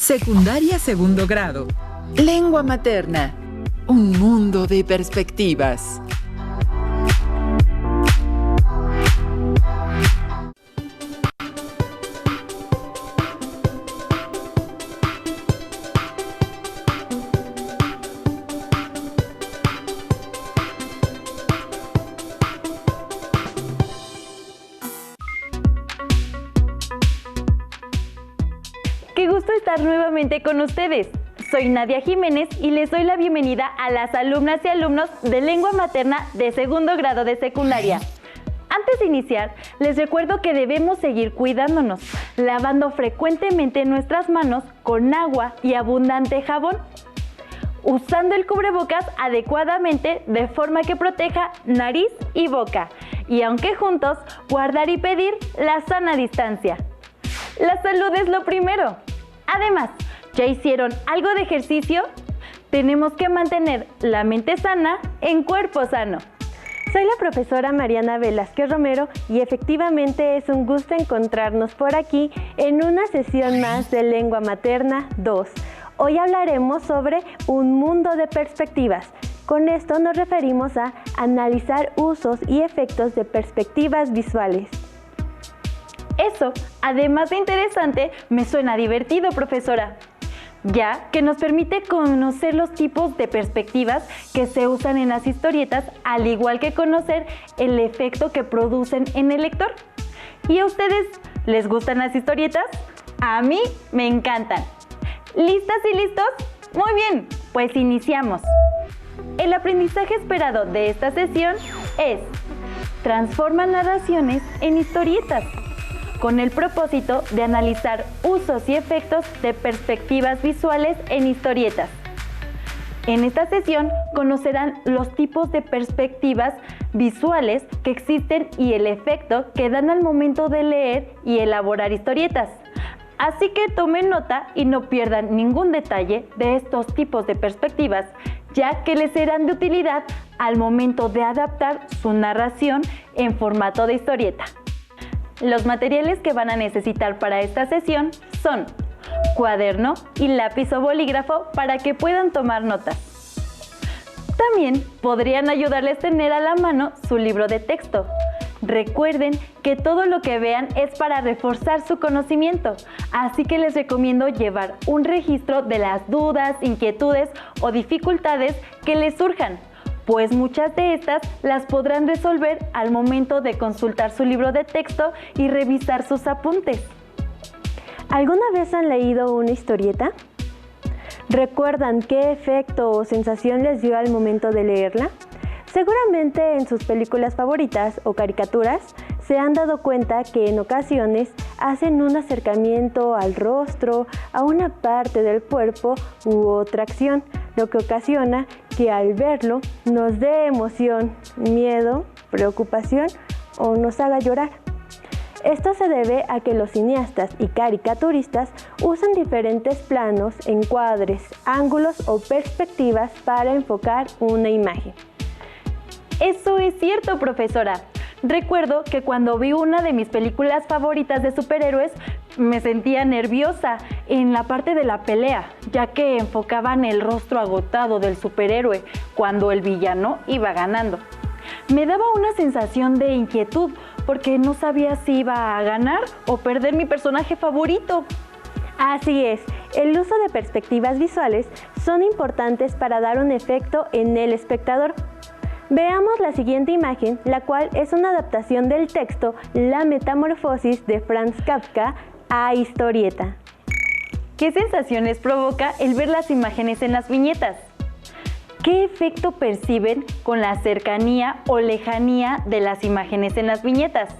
Secundaria segundo grado. Lengua materna. Un mundo de perspectivas. ¡Qué gusto estar nuevamente con ustedes! Soy Nadia Jiménez y les doy la bienvenida a las alumnas y alumnos de lengua materna de segundo grado de secundaria. Antes de iniciar, les recuerdo que debemos seguir cuidándonos, lavando frecuentemente nuestras manos con agua y abundante jabón, usando el cubrebocas adecuadamente de forma que proteja nariz y boca, y aunque juntos, guardar y pedir la sana distancia. La salud es lo primero. Además, ¿ya hicieron algo de ejercicio? Tenemos que mantener la mente sana en cuerpo sano. Soy la profesora Mariana Velázquez Romero y efectivamente es un gusto encontrarnos por aquí en una sesión más de Lengua Materna 2. Hoy hablaremos sobre un mundo de perspectivas. Con esto nos referimos a analizar usos y efectos de perspectivas visuales. Eso, además de interesante, me suena divertido, profesora, ya que nos permite conocer los tipos de perspectivas que se usan en las historietas, al igual que conocer el efecto que producen en el lector. ¿Y a ustedes les gustan las historietas? A mí me encantan. ¿Listas y listos? Muy bien, pues iniciamos. El aprendizaje esperado de esta sesión es: transforma narraciones en historietas, con el propósito de analizar usos y efectos de perspectivas visuales en historietas. En esta sesión conocerán los tipos de perspectivas visuales que existen y el efecto que dan al momento de leer y elaborar historietas. Así que tomen nota y no pierdan ningún detalle de estos tipos de perspectivas, ya que les serán de utilidad al momento de adaptar su narración en formato de historieta. Los materiales que van a necesitar para esta sesión son cuaderno y lápiz o bolígrafo para que puedan tomar notas. También podrían ayudarles a tener a la mano su libro de texto. Recuerden que todo lo que vean es para reforzar su conocimiento, así que les recomiendo llevar un registro de las dudas, inquietudes o dificultades que les surjan, pues muchas de estas las podrán resolver al momento de consultar su libro de texto y revisar sus apuntes. ¿Alguna vez han leído una historieta? ¿Recuerdan qué efecto o sensación les dio al momento de leerla? Seguramente en sus películas favoritas o caricaturas se han dado cuenta que en ocasiones hacen un acercamiento al rostro, a una parte del cuerpo u otra acción, lo que ocasiona que al verlo nos dé emoción, miedo, preocupación o nos haga llorar. Esto se debe a que los cineastas y caricaturistas usan diferentes planos, encuadres, ángulos o perspectivas para enfocar una imagen. Eso es cierto, profesora. Recuerdo que cuando vi una de mis películas favoritas de superhéroes, me sentía nerviosa en la parte de la pelea, ya que enfocaban el rostro agotado del superhéroe cuando el villano iba ganando. Me daba una sensación de inquietud porque no sabía si iba a ganar o perder mi personaje favorito. Así es, el uso de perspectivas visuales son importantes para dar un efecto en el espectador. Veamos la siguiente imagen, la cual es una adaptación del texto La Metamorfosis de Franz Kafka a historieta. ¿Qué sensaciones provoca el ver las imágenes en las viñetas? ¿Qué efecto perciben con la cercanía o lejanía de las imágenes en las viñetas?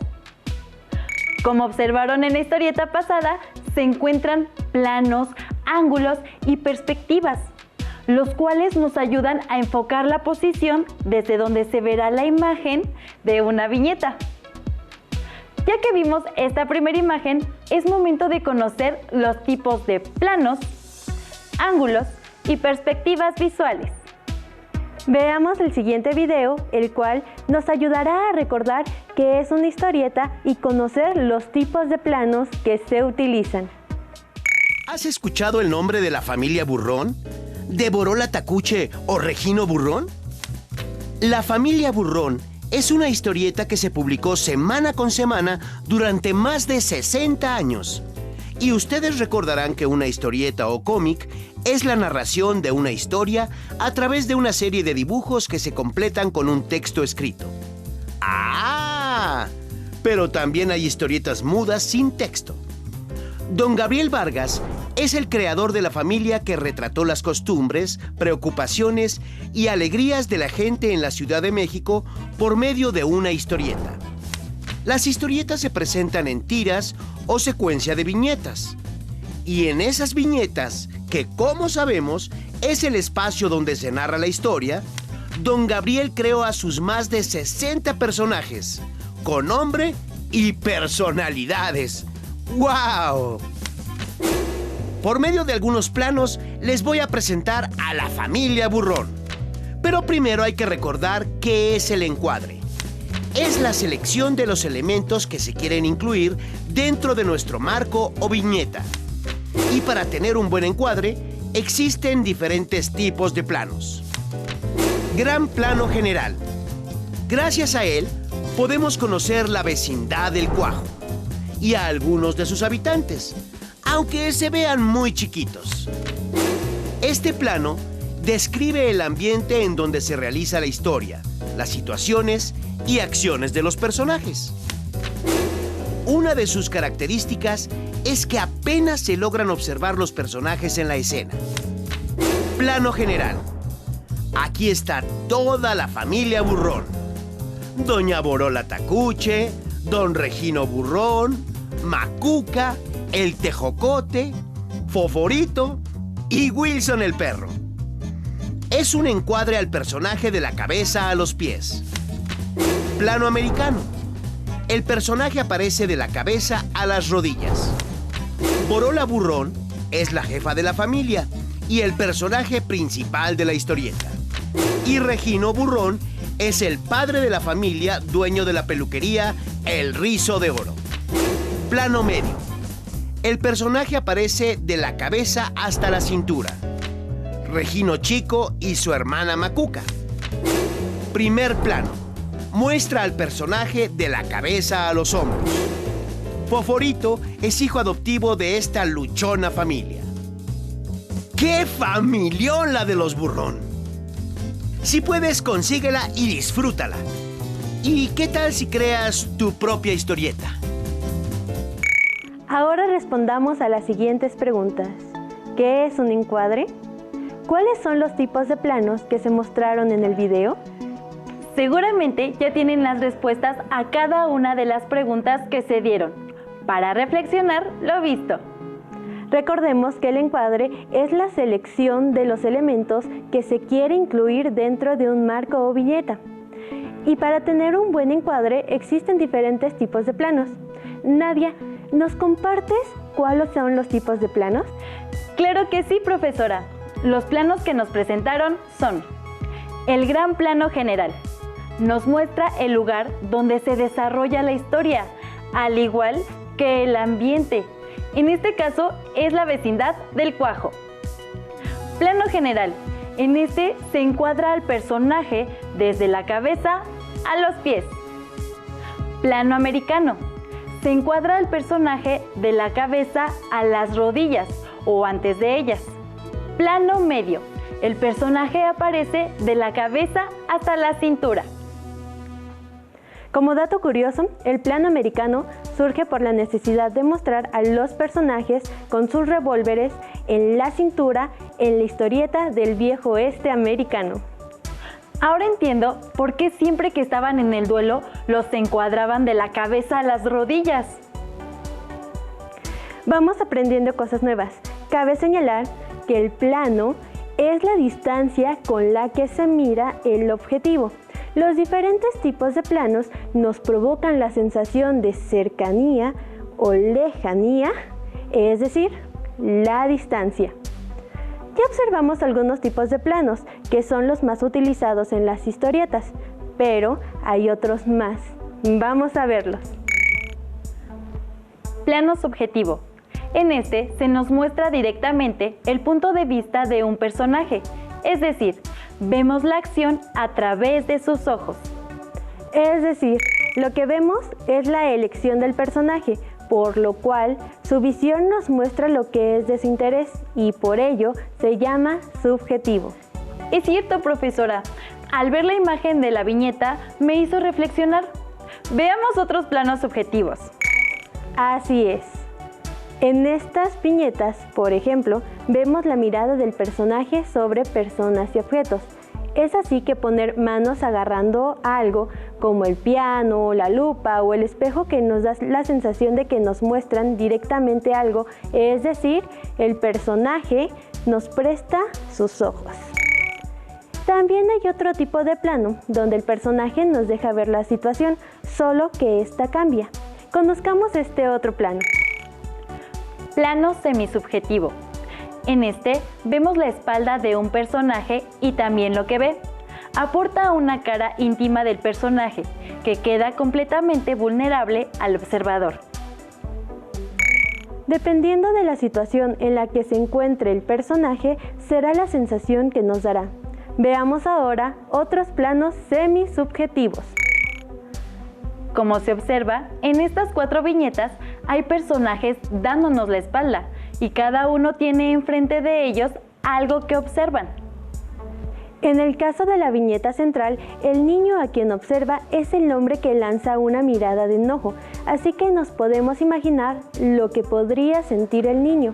Como observaron en la historieta pasada, se encuentran planos, ángulos y perspectivas, los cuales nos ayudan a enfocar la posición desde donde se verá la imagen de una viñeta. Ya que vimos esta primera imagen, es momento de conocer los tipos de planos, ángulos y perspectivas visuales. Veamos el siguiente video, el cual nos ayudará a recordar qué es una historieta y conocer los tipos de planos que se utilizan. ¿Has escuchado el nombre de la familia Burrón? ¿De Borola Takuche o Regino Burrón? La familia Burrón es una historieta que se publicó semana con semana durante más de 60 años. Y ustedes recordarán que una historieta o cómic es la narración de una historia a través de una serie de dibujos que se completan con un texto escrito. ¡Ah! Pero también hay historietas mudas sin texto. Don Gabriel Vargas es el creador de la familia que retrató las costumbres, preocupaciones y alegrías de la gente en la Ciudad de México por medio de una historieta. Las historietas se presentan en tiras o secuencia de viñetas. Y en esas viñetas, que como sabemos es el espacio donde se narra la historia, Don Gabriel creó a sus más de 60 personajes, con nombre y personalidades. ¡Wow! Por medio de algunos planos les voy a presentar a la familia Burrón. Pero primero hay que recordar qué es el encuadre. Es la selección de los elementos que se quieren incluir dentro de nuestro marco o viñeta. Y para tener un buen encuadre, existen diferentes tipos de planos. Gran plano general. Gracias a él, podemos conocer la vecindad del Cuajo y a algunos de sus habitantes, aunque se vean muy chiquitos. Este plano describe el ambiente en donde se realiza la historia, las situaciones y acciones de los personajes. Una de sus características es que apenas se logran observar los personajes en la escena. Plano general. Aquí está toda la familia Burrón. Doña Borola Takuche, Don Regino Burrón, Macuca, el Tejocote, Foforito y Wilson el perro. Es un encuadre al personaje de la cabeza a los pies. Plano americano. El personaje aparece de la cabeza a las rodillas. Borola Burrón es la jefa de la familia y el personaje principal de la historieta. Y Regino Burrón es el padre de la familia, dueño de la peluquería El Rizo de Oro. Plano medio. El personaje aparece de la cabeza hasta la cintura. Regino Chico y su hermana Macuca. Primer plano. Muestra al personaje de la cabeza a los hombros. Foforito es hijo adoptivo de esta luchona familia. ¡Qué familión la de los Burrón! Si puedes, consíguela y disfrútala. ¿Y qué tal si creas tu propia historieta? Ahora respondamos a las siguientes preguntas. ¿Qué es un encuadre? ¿Cuáles son los tipos de planos que se mostraron en el video? Seguramente ya tienen las respuestas a cada una de las preguntas que se dieron. Para reflexionar lo visto. Recordemos que el encuadre es la selección de los elementos que se quiere incluir dentro de un marco o viñeta. Y para tener un buen encuadre existen diferentes tipos de planos. Nadia, ¿nos compartes cuáles son los tipos de planos? Claro que sí, profesora. Los planos que nos presentaron son: el gran plano general. Nos muestra el lugar donde se desarrolla la historia, al igual que el ambiente. En este caso es la vecindad del Cuajo. Plano general. En este se encuadra al personaje desde la cabeza a los pies. Plano americano. Se encuadra al personaje de la cabeza a las rodillas o antes de ellas. Plano medio. El personaje aparece de la cabeza hasta la cintura. Como dato curioso, el plano americano surge por la necesidad de mostrar a los personajes con sus revólveres en la cintura en la historieta del viejo oeste americano. Ahora entiendo por qué siempre que estaban en el duelo los encuadraban de la cabeza a las rodillas. Vamos aprendiendo cosas nuevas. Cabe señalar que el plano es la distancia con la que se mira el objetivo. Los diferentes tipos de planos nos provocan la sensación de cercanía o lejanía, es decir, la distancia. Ya observamos algunos tipos de planos, que son los más utilizados en las historietas, pero hay otros más. Vamos a verlos. Plano subjetivo. En este se nos muestra directamente el punto de vista de un personaje, es decir, vemos la acción a través de sus ojos. Es decir, lo que vemos es la elección del personaje, por lo cual su visión nos muestra lo que es de su interés y por ello se llama subjetivo. Es cierto, profesora. Al ver la imagen de la viñeta me hizo reflexionar. Veamos otros planos subjetivos. Así es. En estas viñetas, por ejemplo, vemos la mirada del personaje sobre personas y objetos. Es así que poner manos agarrando algo como el piano, la lupa o el espejo que nos da la sensación de que nos muestran directamente algo, es decir, el personaje nos presta sus ojos. También hay otro tipo de plano, donde el personaje nos deja ver la situación, solo que esta cambia. Conozcamos este otro plano. Plano semisubjetivo. En este vemos la espalda de un personaje y también lo que ve. Aporta una cara íntima del personaje, que queda completamente vulnerable al observador. Dependiendo de la situación en la que se encuentre el personaje, será la sensación que nos dará. Veamos ahora otros planos semisubjetivos. Como se observa, en estas 4 viñetas hay personajes dándonos la espalda y cada uno tiene enfrente de ellos algo que observan. En el caso de la viñeta central, el niño a quien observa es el hombre que lanza una mirada de enojo, así que nos podemos imaginar lo que podría sentir el niño.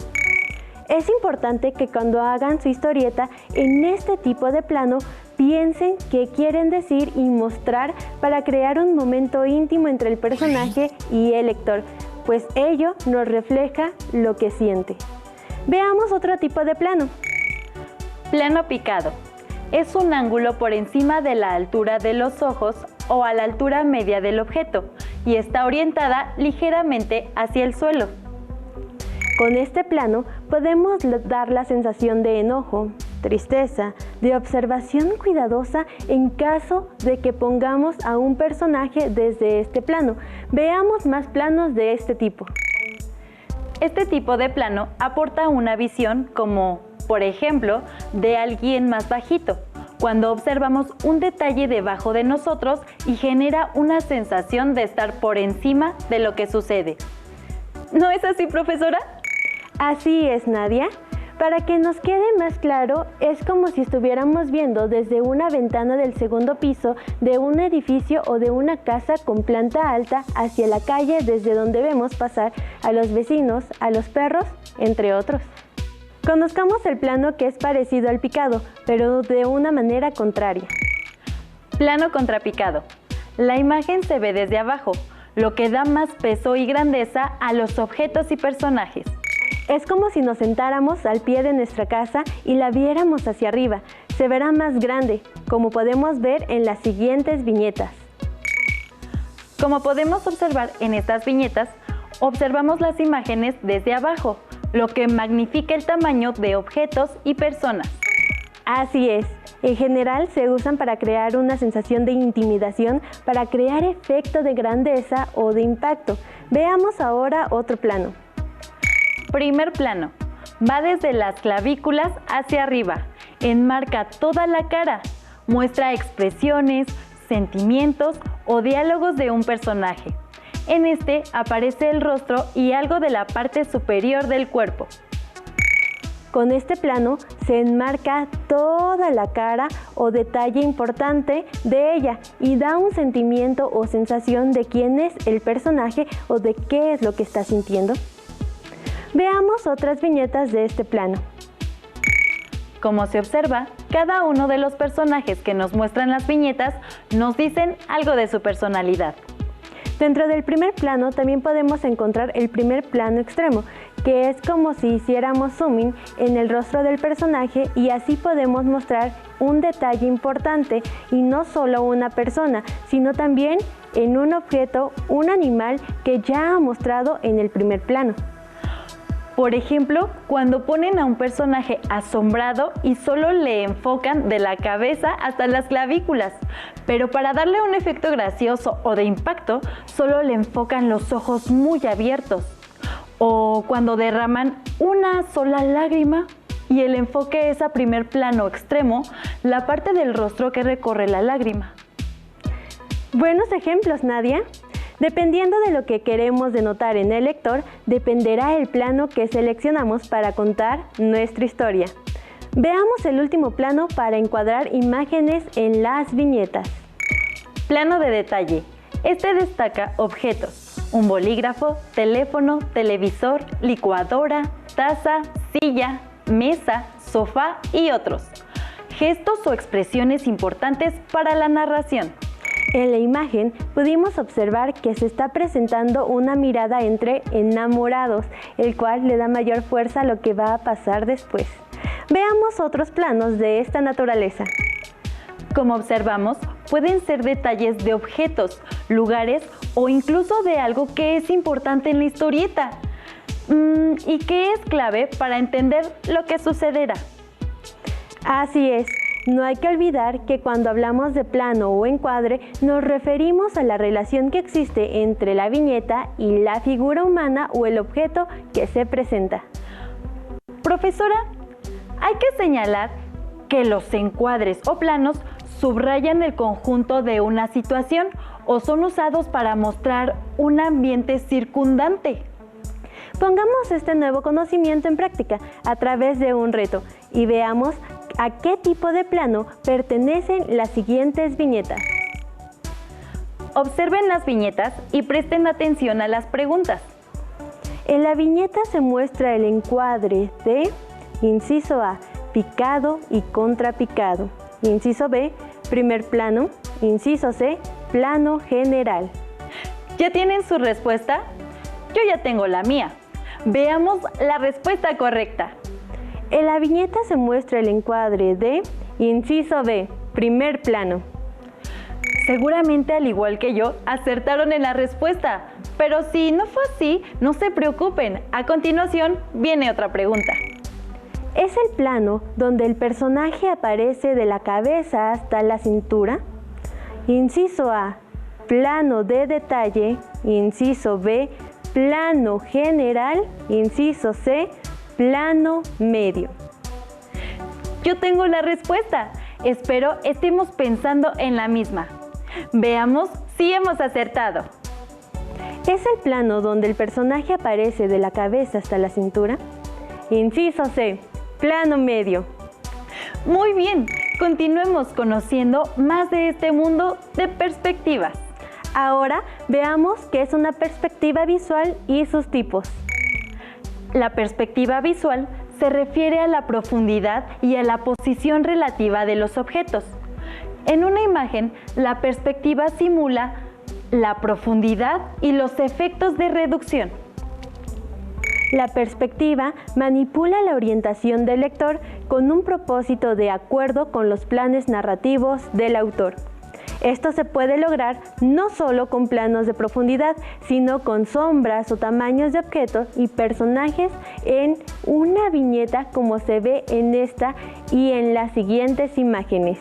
Es importante que cuando hagan su historieta en este tipo de plano, piensen qué quieren decir y mostrar para crear un momento íntimo entre el personaje y el lector, pues ello nos refleja lo que siente. Veamos otro tipo de plano. Plano picado. Es un ángulo por encima de la altura de los ojos o a la altura media del objeto y está orientada ligeramente hacia el suelo. Con este plano podemos dar la sensación de enojo, tristeza, de observación cuidadosa en caso de que pongamos a un personaje desde este plano. Veamos más planos de este tipo. Este tipo de plano aporta una visión como, por ejemplo, de alguien más bajito, cuando observamos un detalle debajo de nosotros y genera una sensación de estar por encima de lo que sucede. ¿No es así, profesora? Así es, Nadia. Para que nos quede más claro, es como si estuviéramos viendo desde una ventana del segundo piso de un edificio o de una casa con planta alta hacia la calle desde donde vemos pasar a los vecinos, a los perros, entre otros. Conozcamos el plano que es parecido al picado, pero de una manera contraria. Plano contrapicado. La imagen se ve desde abajo, lo que da más peso y grandeza a los objetos y personajes. Es como si nos sentáramos al pie de nuestra casa y la viéramos hacia arriba. Se verá más grande, como podemos ver en las siguientes viñetas. Como podemos observar en estas viñetas, observamos las imágenes desde abajo, lo que magnifica el tamaño de objetos y personas. Así es. En general se usan para crear una sensación de intimidación, para crear efecto de grandeza o de impacto. Veamos ahora otro plano. Primer plano. Va desde las clavículas hacia arriba. Enmarca toda la cara. Muestra expresiones, sentimientos o diálogos de un personaje. En este aparece el rostro y algo de la parte superior del cuerpo. Con este plano se enmarca toda la cara o detalle importante de ella y da un sentimiento o sensación de quién es el personaje o de qué es lo que está sintiendo. Veamos otras viñetas de este plano. Como se observa, cada uno de los personajes que nos muestran las viñetas nos dicen algo de su personalidad. Dentro del primer plano también podemos encontrar el primer plano extremo, que es como si hiciéramos zooming en el rostro del personaje y así podemos mostrar un detalle importante y no solo una persona, sino también en un objeto, un animal que ya ha mostrado en el primer plano. Por ejemplo, cuando ponen a un personaje asombrado y solo le enfocan de la cabeza hasta las clavículas, pero para darle un efecto gracioso o de impacto, solo le enfocan los ojos muy abiertos. O cuando derraman una sola lágrima y el enfoque es a primer plano extremo, la parte del rostro que recorre la lágrima. Buenos ejemplos, Nadia. Dependiendo de lo que queremos denotar en el lector, dependerá el plano que seleccionamos para contar nuestra historia. Veamos el último plano para encuadrar imágenes en las viñetas. Plano de detalle. Este destaca objetos: un bolígrafo, teléfono, televisor, licuadora, taza, silla, mesa, sofá y otros. Gestos o expresiones importantes para la narración. En la imagen pudimos observar que se está presentando una mirada entre enamorados, el cual le da mayor fuerza a lo que va a pasar después. Veamos otros planos de esta naturaleza. Como observamos, pueden ser detalles de objetos, lugares o incluso de algo que es importante en la historieta y que es clave para entender lo que sucederá. Así es. No hay que olvidar que cuando hablamos de plano o encuadre, nos referimos a la relación que existe entre la viñeta y la figura humana o el objeto que se presenta. Profesora, hay que señalar que los encuadres o planos subrayan el conjunto de una situación o son usados para mostrar un ambiente circundante. Pongamos este nuevo conocimiento en práctica a través de un reto y veamos a qué tipo de plano pertenecen las siguientes viñetas. Observen las viñetas y presten atención a las preguntas. En la viñeta se muestra el encuadre de inciso A, picado y contrapicado. Inciso B, primer plano. Inciso C, plano general. ¿Ya tienen su respuesta? Yo ya tengo la mía. Veamos la respuesta correcta. En la viñeta se muestra el encuadre de inciso B, primer plano. Seguramente, al igual que yo, acertaron en la respuesta. Pero si no fue así, no se preocupen. A continuación, viene otra pregunta. ¿Es el plano donde el personaje aparece de la cabeza hasta la cintura? Inciso A, plano de detalle. Inciso B, plano general. Inciso C, plano medio. Yo tengo la respuesta. Espero estemos pensando en la misma. Veamos si hemos acertado. ¿Es el plano donde el personaje aparece de la cabeza hasta la cintura? Inciso C, plano medio. Muy bien, continuemos conociendo más de este mundo de perspectivas. Ahora veamos qué es una perspectiva visual y sus tipos. La perspectiva visual se refiere a la profundidad y a la posición relativa de los objetos. En una imagen, la perspectiva simula la profundidad y los efectos de reducción. La perspectiva manipula la orientación del lector con un propósito de acuerdo con los planes narrativos del autor. Esto se puede lograr no solo con planos de profundidad, sino con sombras o tamaños de objetos y personajes en una viñeta como se ve en esta y en las siguientes imágenes.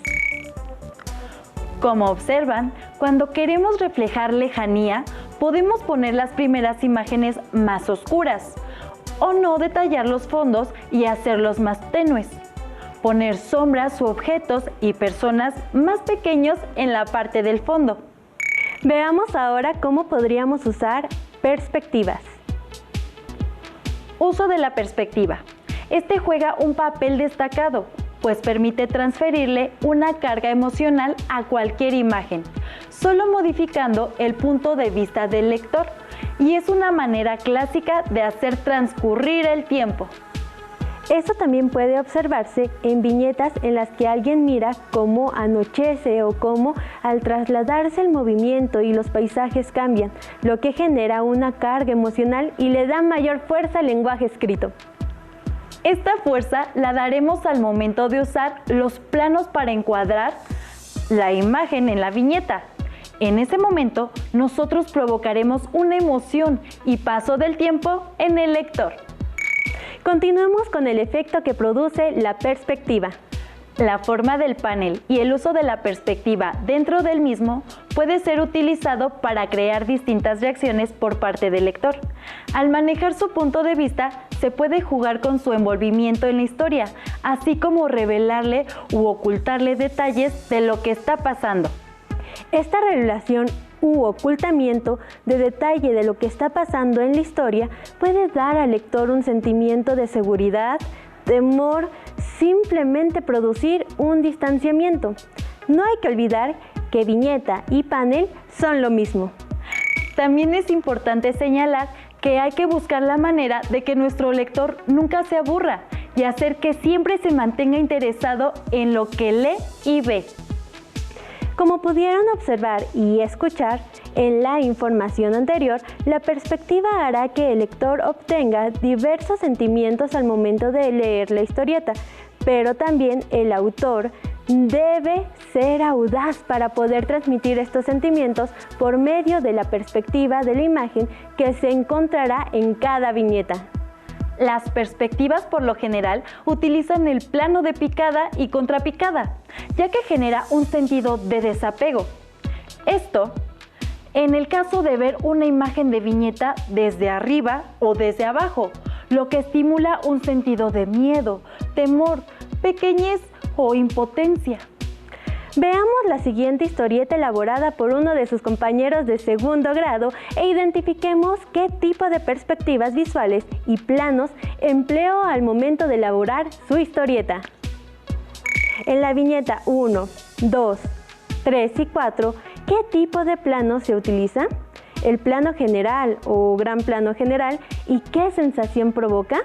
Como observan, cuando queremos reflejar lejanía, podemos poner las primeras imágenes más oscuras o no detallar los fondos y hacerlos más tenues. Poner sombras u objetos y personas más pequeños en la parte del fondo. Veamos ahora cómo podríamos usar perspectivas. Uso de la perspectiva. Este juega un papel destacado, pues permite transferirle una carga emocional a cualquier imagen, solo modificando el punto de vista del lector, y es una manera clásica de hacer transcurrir el tiempo. Esto también puede observarse en viñetas en las que alguien mira cómo anochece o cómo al trasladarse el movimiento y los paisajes cambian, lo que genera una carga emocional y le da mayor fuerza al lenguaje escrito. Esta fuerza la daremos al momento de usar los planos para encuadrar la imagen en la viñeta. En ese momento, nosotros provocaremos una emoción y paso del tiempo en el lector. Continuemos con el efecto que produce la perspectiva. La forma del panel y el uso de la perspectiva dentro del mismo puede ser utilizado para crear distintas reacciones por parte del lector. Al manejar su punto de vista, se puede jugar con su envolvimiento en la historia, así como revelarle u ocultarle detalles de lo que está pasando. Esta revelación u ocultamiento de detalle de lo que está pasando en la historia puede dar al lector un sentimiento de seguridad, temor, simplemente producir un distanciamiento. No hay que olvidar que viñeta y panel son lo mismo. También es importante señalar que hay que buscar la manera de que nuestro lector nunca se aburra y hacer que siempre se mantenga interesado en lo que lee y ve. Como pudieron observar y escuchar en la información anterior, la perspectiva hará que el lector obtenga diversos sentimientos al momento de leer la historieta, pero también el autor debe ser audaz para poder transmitir estos sentimientos por medio de la perspectiva de la imagen que se encontrará en cada viñeta. Las perspectivas por lo general utilizan el plano de picada y contrapicada, ya que genera un sentido de desapego. Esto, en el caso de ver una imagen de viñeta desde arriba o desde abajo, lo que estimula un sentido de miedo, temor, pequeñez o impotencia. Veamos la siguiente historieta elaborada por uno de sus compañeros de segundo grado e identifiquemos qué tipo de perspectivas visuales y planos empleó al momento de elaborar su historieta. En la viñeta 1, 2, 3 y 4, ¿qué tipo de plano se utiliza? ¿El plano general o gran plano general y qué sensación provoca?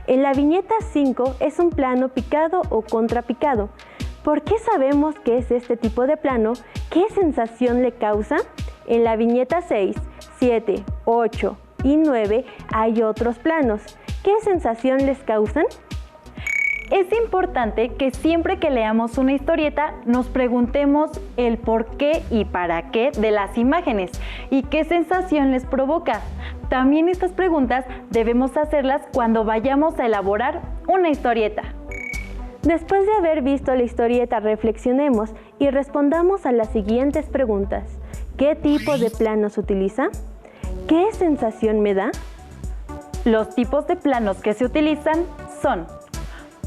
En la viñeta 5 es un plano picado o contrapicado. ¿Por qué sabemos que es este tipo de plano? ¿Qué sensación le causa? En la viñeta 6, 7, 8 y 9 hay otros planos. ¿Qué sensación les causan? Es importante que siempre que leamos una historieta nos preguntemos el por qué y para qué de las imágenes y qué sensación les provoca. También estas preguntas debemos hacerlas cuando vayamos a elaborar una historieta. Después de haber visto la historieta, reflexionemos y respondamos a las siguientes preguntas. ¿Qué tipo de planos utiliza? ¿Qué sensación me da? Los tipos de planos que se utilizan son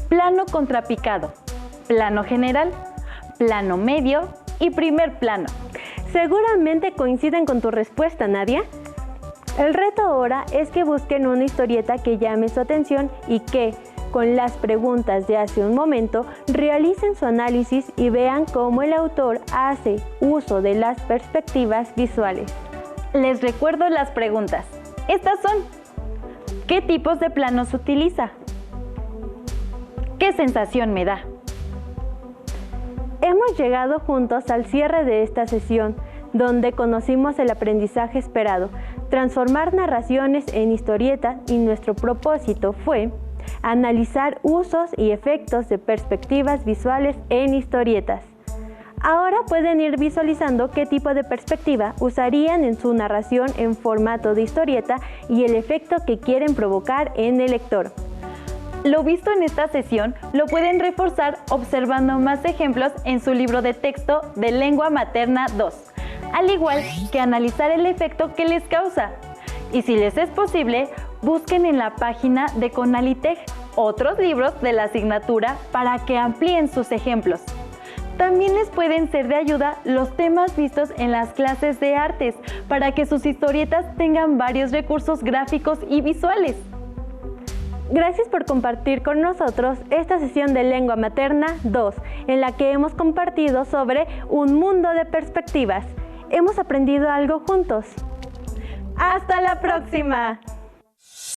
plano contrapicado, plano general, plano medio y primer plano. Seguramente coinciden con tu respuesta, Nadia. El reto ahora es que busquen una historieta que llame su atención y que, con las preguntas de hace un momento, realicen su análisis y vean cómo el autor hace uso de las perspectivas visuales. Les recuerdo las preguntas. Estas son: ¿qué tipos de planos utiliza? ¿Qué sensación me da? Hemos llegado juntos al cierre de esta sesión, donde conocimos el aprendizaje esperado, transformar narraciones en historieta, y nuestro propósito fue analizar usos y efectos de perspectivas visuales en historietas. Ahora pueden ir visualizando qué tipo de perspectiva usarían en su narración en formato de historieta y el efecto que quieren provocar en el lector. Lo visto en esta sesión lo pueden reforzar observando más ejemplos en su libro de texto de Lengua Materna 2, al igual que analizar el efecto que les causa. Y si les es posible, busquen en la página de Conaliteg otros libros de la asignatura para que amplíen sus ejemplos. También les pueden ser de ayuda los temas vistos en las clases de artes para que sus historietas tengan varios recursos gráficos y visuales. Gracias por compartir con nosotros esta sesión de Lengua Materna 2, en la que hemos compartido sobre un mundo de perspectivas. Hemos aprendido algo juntos. ¡Hasta la próxima!